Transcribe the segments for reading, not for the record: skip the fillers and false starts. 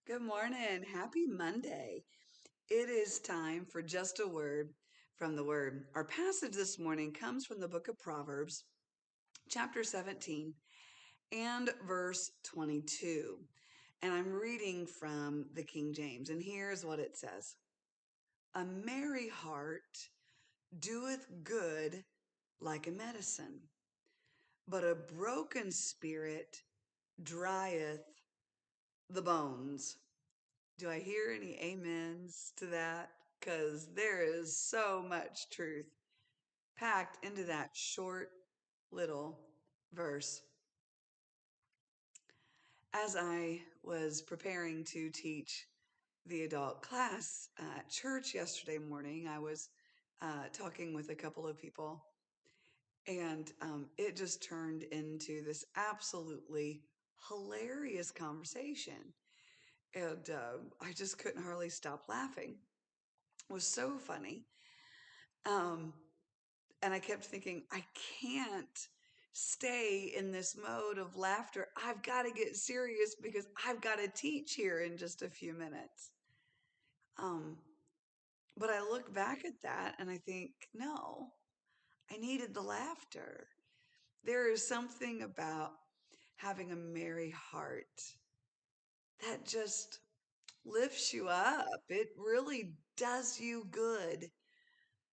Good morning. Happy Monday. It is time for just a word from the Word. Our passage this morning comes from the book of Proverbs, chapter 17 and verse 22. And I'm reading from the King James. And here's what it says: A merry heart doeth good like a medicine, but a broken spirit drieth the bones. Do I hear any amens to that? Because there is so much truth packed into that short little verse. As I was preparing to teach the adult class at church yesterday morning, I was talking with a couple of people, and it just turned into this absolutely hilarious conversation. And I just couldn't hardly stop laughing. It was so funny. Um, and I kept thinking, I can't stay in this mode of laughter. I've got to get serious because I've got to teach here in just a few minutes. Um, but I look back at that and I think, no, I needed the laughter. There is something about having a merry heart that just lifts you up. It really does you good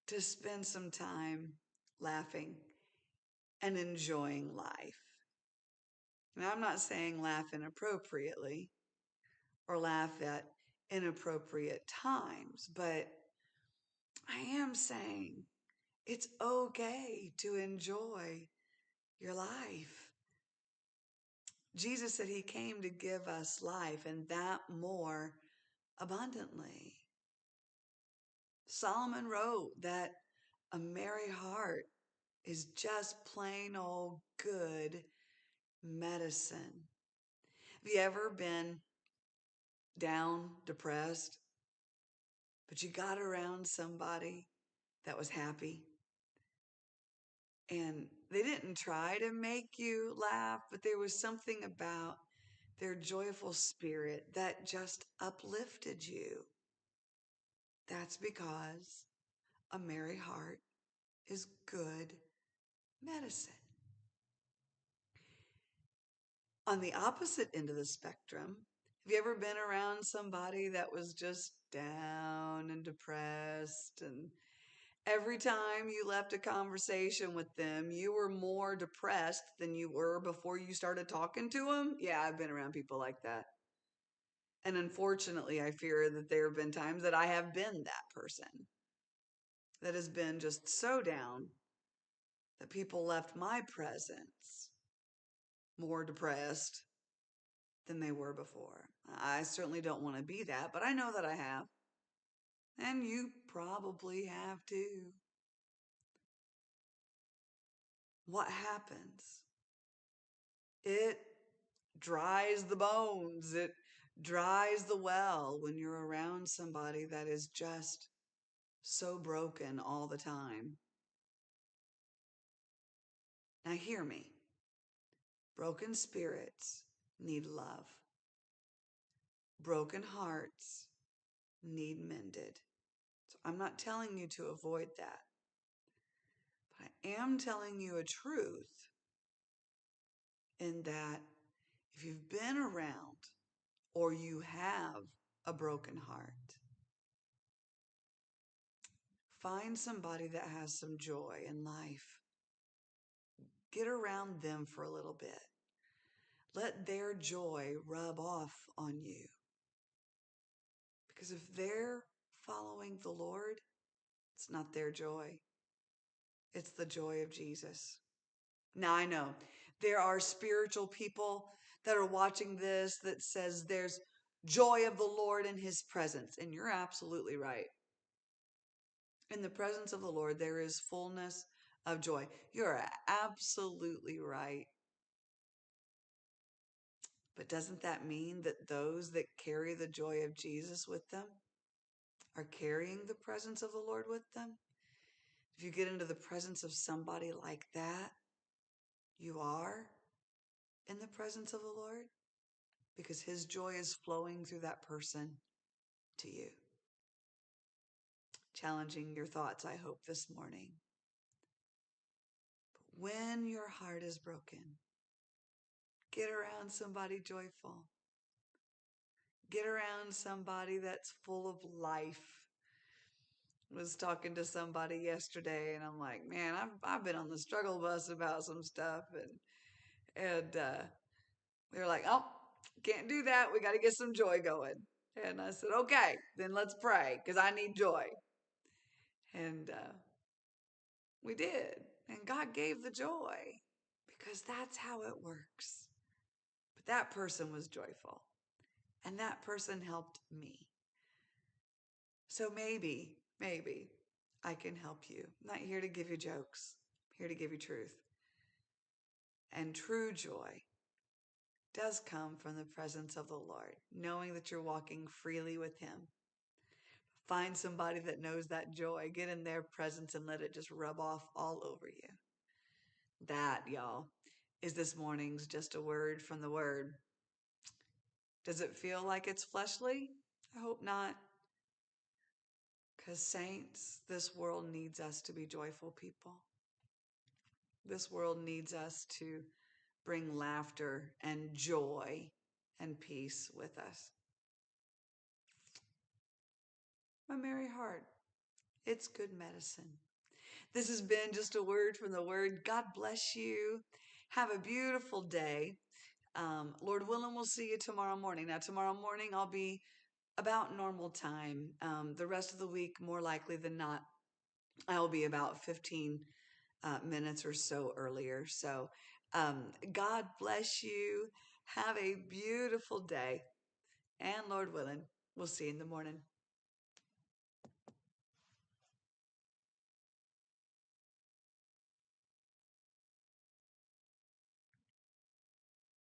to spend some time laughing and enjoying life. And I'm not saying laugh inappropriately or laugh at inappropriate times, but I am saying it's okay to enjoy your life. Jesus said he came to give us life and that more abundantly. Solomon wrote that a merry heart is just plain old good medicine. Have you ever been down, depressed, but you got around somebody that was happy and they didn't try to make you laugh, but there was something about their joyful spirit that just uplifted you? That's because a merry heart is good medicine. On the opposite end of the spectrum, have you ever been around somebody that was just down and depressed, and every time you left a conversation with them, you were more depressed than you were before you started talking to them? Yeah, I've been around people like that. And unfortunately, I fear that there have been times that I have been that person that has been just so down that people left my presence more depressed than they were before. I certainly don't want to be that, but I know that I have. And you probably have too. What happens? It dries the bones. It dries the well when you're around somebody that is just so broken all the time. Now, hear me. Broken spirits need love. Broken hearts need mended. So I'm not telling you to avoid that, but I am telling you a truth in that if you've been around or you have a broken heart, find somebody that has some joy in life. Get around them for a little bit. Let their joy rub off on you. Because if they're following the Lord, it's not their joy. It's the joy of Jesus. Now I know there are spiritual people that are watching this that says there's joy of the Lord in his presence. And you're absolutely right. In the presence of the Lord, there is fullness of joy. You're absolutely right. But doesn't that mean that those that carry the joy of Jesus with them are carrying the presence of the Lord with them? If you get into the presence of somebody like that, you are in the presence of the Lord. because his joy is flowing through that person to you. Challenging your thoughts, I hope, this morning. But when your heart is broken, get around somebody joyful. Get around somebody that's full of life. I was talking to somebody yesterday, and I'm like, man, I've been on the struggle bus about some stuff, and they're like, oh, can't do that. We got to get some joy going. And I said, okay, then let's pray because I need joy. And we did. And God gave the joy because that's how it works. But that person was joyful. And that person helped me. So maybe I can help you. I'm not here to give you jokes. I'm here to give you truth. And true joy does come from the presence of the Lord, knowing that you're walking freely with him. Find somebody that knows that joy. Get in their presence and let it just rub off all over you. That, y'all, is this morning's Just a Word from the Word. Does it feel like it's fleshly? I hope not. Because, saints, this world needs us to be joyful people. This world needs us to bring laughter and joy and peace with us. My merry heart, it's good medicine. This has been Just a Word from the Word. God bless you. Have a beautiful day. Lord willing, we'll see you tomorrow morning. Now, tomorrow morning, I'll be about normal time. The rest of the week, more likely than not, I'll be about 15 minutes or so earlier. So, God bless you. Have a beautiful day. And Lord willing, we'll see you in the morning.